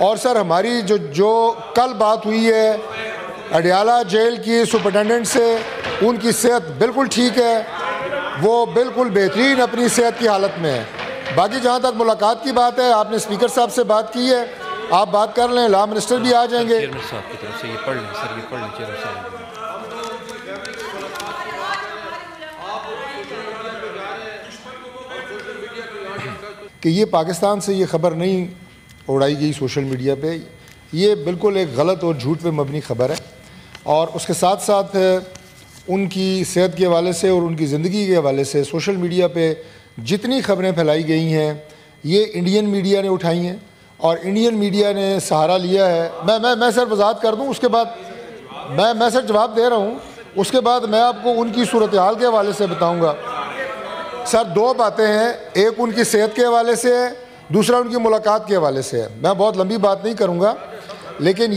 और सर हमारी जो कल बात हुई है अडियाला जेल की सुपरिटेंडेंट से, उनकी सेहत बिल्कुल ठीक है, वो बिल्कुल बेहतरीन अपनी सेहत की हालत में है। बाकी जहाँ तक मुलाकात की बात है, आपने स्पीकर साहब से बात की है, आप बात कर लें, लॉ मिनिस्टर भी आ जाएंगे। चेयरमैन साहब की तरफ से ये पढ़ लें सर, ये पढ़ लें चेयरमैन साहब। कि ये पाकिस्तान से ये ख़बर नहीं उड़ाई गई सोशल मीडिया पे, ये बिल्कुल एक गलत और झूठ पे मबनी ख़बर है। और उसके साथ साथ उनकी सेहत के हवाले से और उनकी ज़िंदगी के हवाले से सोशल मीडिया पे जितनी ख़बरें फैलाई गई हैं, ये इंडियन मीडिया ने उठाई हैं और इंडियन मीडिया ने सहारा लिया है। मैं सर वजाहत कर दूं, उसके बाद मैं सर जवाब दे रहा हूं, उसके बाद मैं आपको उनकी सूरत हाल के हवाले से बताऊंगा। सर दो बातें हैं, एक उनकी सेहत के हवाले से है, दूसरा उनकी मुलाकात के हवाले से है। मैं बहुत लंबी बात नहीं करूंगा, लेकिन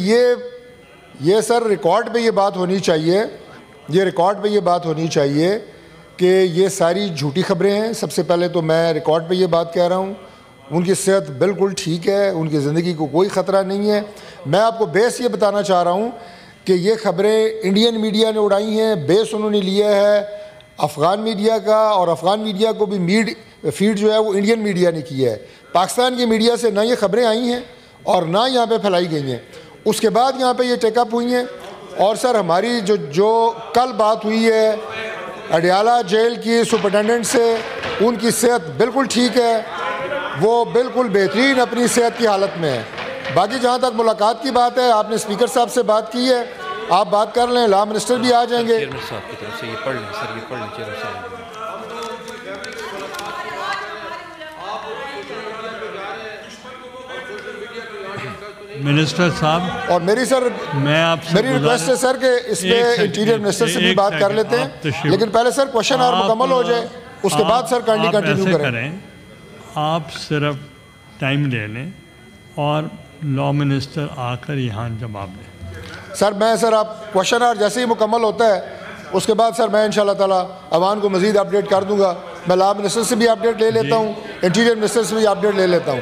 ये सर रिकॉर्ड पे ये बात होनी चाहिए, ये रिकॉर्ड पे ये बात होनी चाहिए कि ये सारी झूठी खबरें हैं। सबसे पहले तो मैं रिकॉर्ड पे ये बात कह रहा हूँ, उनकी सेहत बिल्कुल ठीक है, उनकी ज़िंदगी को कोई ख़तरा नहीं है। मैं आपको बेस ये बताना चाह रहा हूँ कि ये खबरें इंडियन मीडिया ने उड़ाई हैं, बेस उन्होंने लिया है अफ़गान मीडिया का, और अफ़गान मीडिया को भी फीड जो है वो इंडियन मीडिया ने किया है। पाकिस्तान की मीडिया से ना ये खबरें आई हैं और ना यहाँ पे फैलाई गई हैं। उसके बाद यहाँ पे ये टेकअप हुई हैं। और सर हमारी जो कल बात हुई है अडियाला जेल की सुपरिटेंडेंट से, उनकी सेहत बिल्कुल ठीक है, वो बिल्कुल बेहतरीन अपनी सेहत की हालत में है। बाकी जहाँ तक मुलाकात की बात है, आपने स्पीकर साहब से बात की है, आप बात कर लें, लॉ मिनिस्टर भी आ जाएंगे। चेयरमैन साहब की तरफ से ये पढ़ लें सर, ये पढ़ लें चेयरमैन साहब। मिनिस्टर साहब, और मेरी रिक्वेस्ट है सर कि इसमें इंटीरियर मिनिस्टर से भी बात कर लेते हैं, लेकिन पहले सर क्वेश्चन और मुकम्मल हो जाए, उसके बाद सर कंटिन्यू करें। आप सिर्फ टाइम ले लें और लॉ मिनिस्टर आकर यहाँ जवाब दें। सर आप क्वेश्चन और जैसे ही मुकम्मल होता है उसके बाद सर मैं इंशाल्लाह ताला अवान को मज़ीद अपडेट कर दूँगा। मैं लॉ मिनिस्टर से भी अपडेट ले लेता हूँ, इंटीरियर मिनिस्टर से भी अपडेट ले लेता हूँ,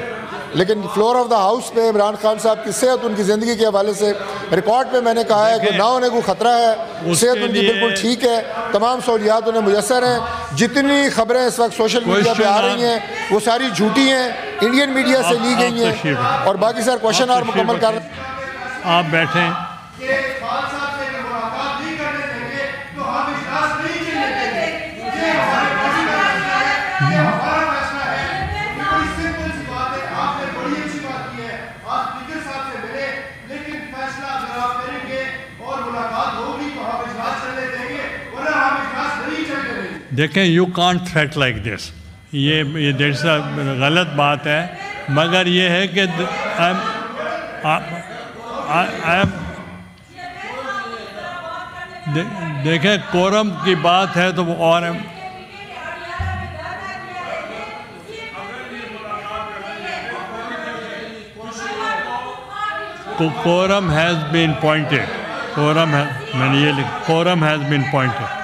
लेकिन फ्लोर ऑफ द हाउस पे इमरान खान साहब की सेहत, उनकी ज़िंदगी के हवाले से रिकॉर्ड पे मैंने कहा है कि ना उन्हें कोई ख़तरा है, सेहत उनकी बिल्कुल ठीक है, तमाम सहूलियात उन्हें मुयसर हैं। जितनी खबरें इस वक्त सोशल मीडिया पे आ रही हैं वो सारी झूठी हैं, इंडियन मीडिया से ली गई हैं। और बाकी सर क्वेश्चन और मुकम्मल कर, आप बैठें। देखें, you can't threat like this, ये दैट्स गलत बात है, मगर ये है कि देखें कोरम की बात है तो वो और कोरम हैज़ बीन पॉइंटेड, मैंने ये लिखा, quorum has been pointed,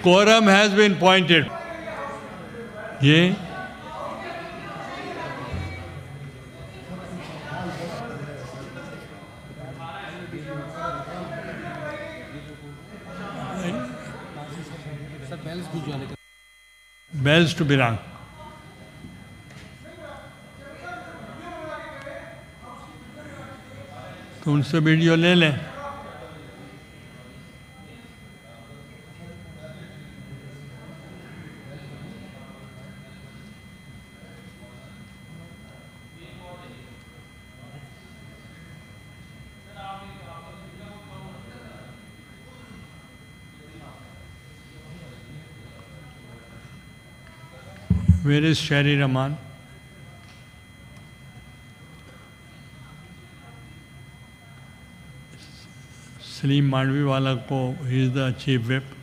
quorum has been pointed. ये bells to be rung. तो उनसे वीडियो ले लें। Where is Shari Rahman? Salim Mandvi वाला को, he is the chief whip.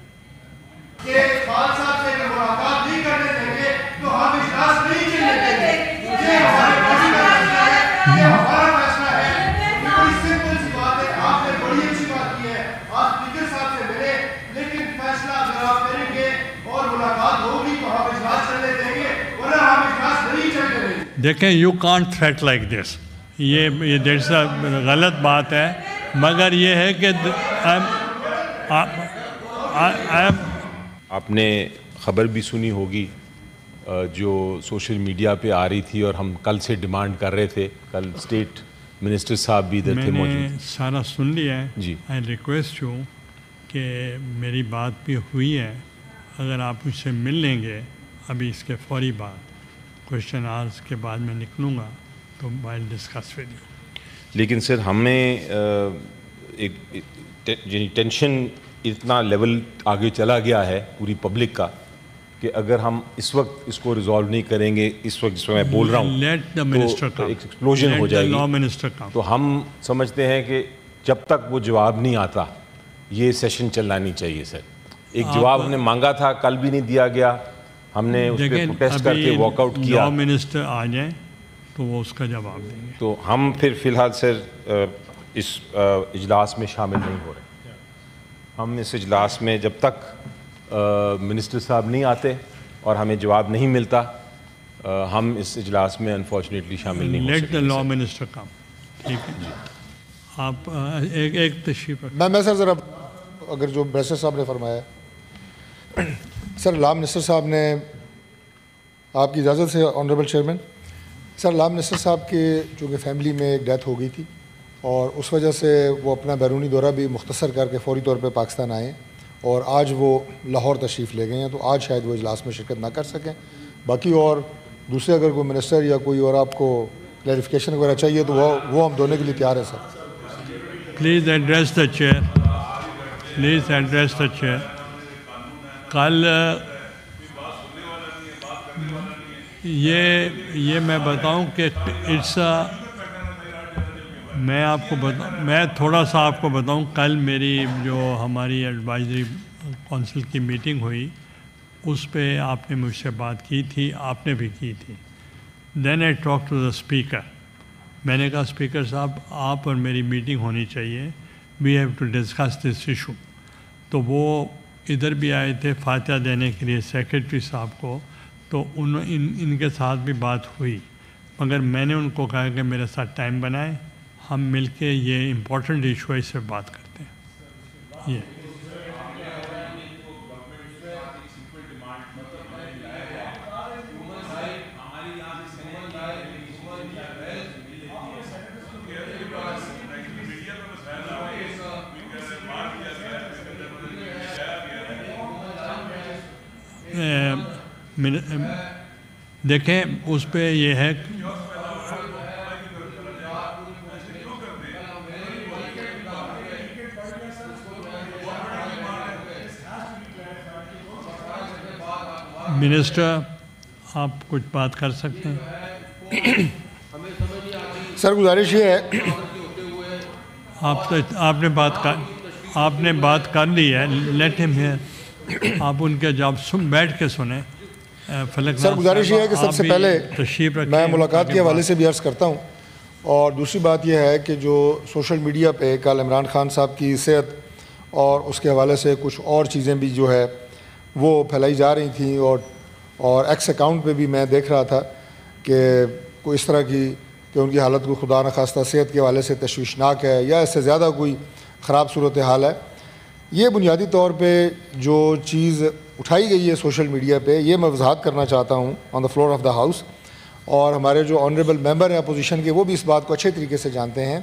देखें, you can't threat like this, ये दैट्स गलत बात है, मगर ये है कि आपने खबर भी सुनी होगी जो सोशल मीडिया पे आ रही थी और हम कल से डिमांड कर रहे थे, कल स्टेट मिनिस्टर साहब भी इधर थे मौजूद। मैंने सारा सुन लिया है जी। आई रिक्वेस्ट यू कि मेरी बात भी हुई है, अगर आप मुझसे मिल लेंगे अभी इसके फौरी बाद, क्वेश्चन आवर्स के बाद मैं निकलूँगा तो आई डिस्कस विद यू। लेकिन सर हमें एक टेंशन इतना लेवल आगे चला गया है पूरी पब्लिक का कि अगर हम इस वक्त इसको रिजॉल्व नहीं करेंगे, इस वक्त जिसमें मैं बोल रहा हूँ, तो एक एक्सप्लोजन हो जाएगी। लॉ मिनिस्टर का तो हम समझते हैं कि जब तक वो जवाब नहीं आता ये सेशन चलना नहीं चाहिए सर। एक जवाब हमने मांगा था, कल भी नहीं दिया गया, हमने उस पर प्रोटेस्ट करके वॉकआउट किया। लॉ मिनिस्टर आ जाए तो वो उसका जवाब देंगे। तो हम फिर फ़िलहाल सर इस इजलास में शामिल नहीं हो रहे। हम इस इजलास में जब तक मिनिस्टर साहब नहीं आते और हमें जवाब नहीं मिलता, हम इस इजलास में अनफॉर्चुनेटली शामिल नहीं हो लेट सकते। द लॉ मिनिस्टर कम, ठीक है। आप एक तशरीफ मैं सर ज़रा अगर जो बैरिस्टर साहब ने फरमाया सर, लॉ मिनिस्टर साहब ने, आपकी इजाज़त से honourable chairman, sir law minister साहब के चूँकि फैमिली में एक डेथ हो गई थी और उस वजह से वो अपना बैरूनी दौरा भी मुख्तसर करके फ़ौरी तौर पे पाकिस्तान आए और आज वो लाहौर तशरीफ़ ले गए हैं, तो आज शायद वो इजलास में शिरकत ना कर सकें। बाकी और दूसरे अगर कोई मिनिस्टर या कोई और आपको क्लैरिफिकेशन वगैरह चाहिए तो वो हम दोनों के लिए तैयार है sir. Please address the chair, please address the chair. कल ये मैं बताऊं कि मैं थोड़ा सा आपको बताऊं, कल मेरी जो हमारी एडवाइजरी काउंसिल की मीटिंग हुई उस पे आपने मुझसे बात की थी, आपने भी की थी। Then I talk to the speaker, मैंने कहा स्पीकर साहब आप और मेरी मीटिंग होनी चाहिए, we have to discuss this issue. तो वो इधर भी आए थे फातिहा देने के लिए सेक्रेटरी साहब को, तो इनके साथ भी बात हुई, मगर मैंने उनको कहा कि मेरे साथ टाइम बनाए, हम मिलके ये इम्पोर्टेंट इशू है, इस पर बात करते हैं। ये देखें उस पे ये है, मिनिस्टर आप कुछ बात कर सकते हैं। सर गुजारिश ये है, आपने बात कर ली है, लेट हिम हियर, आप उनके जवाब बैठ के सुने। फलक सर गुजारिश ये है कि सबसे पहले मैं मुलाकात के हवाले से भी अर्ज़ करता हूँ, और दूसरी बात यह है कि जो सोशल मीडिया पे कल इमरान खान साहब की सेहत और उसके हवाले से कुछ और चीज़ें भी जो है वो फैलाई जा रही थी, और एक्स अकाउंट पे भी मैं देख रहा था कि कोई इस तरह की कि उनकी हालत को खुदा न खास्ता सेहत के हवाले से तशवीशनाक है या इससे ज़्यादा कोई ख़राब सूरत हाल है। ये बुनियादी तौर पे जो चीज़ उठाई गई है सोशल मीडिया पे, ये मैं वजाहत करना चाहता हूँ on the floor of the house, और हमारे जो ऑनरेबल मेंबर हैं अपोजिशन के वो भी इस बात को अच्छे तरीके से जानते हैं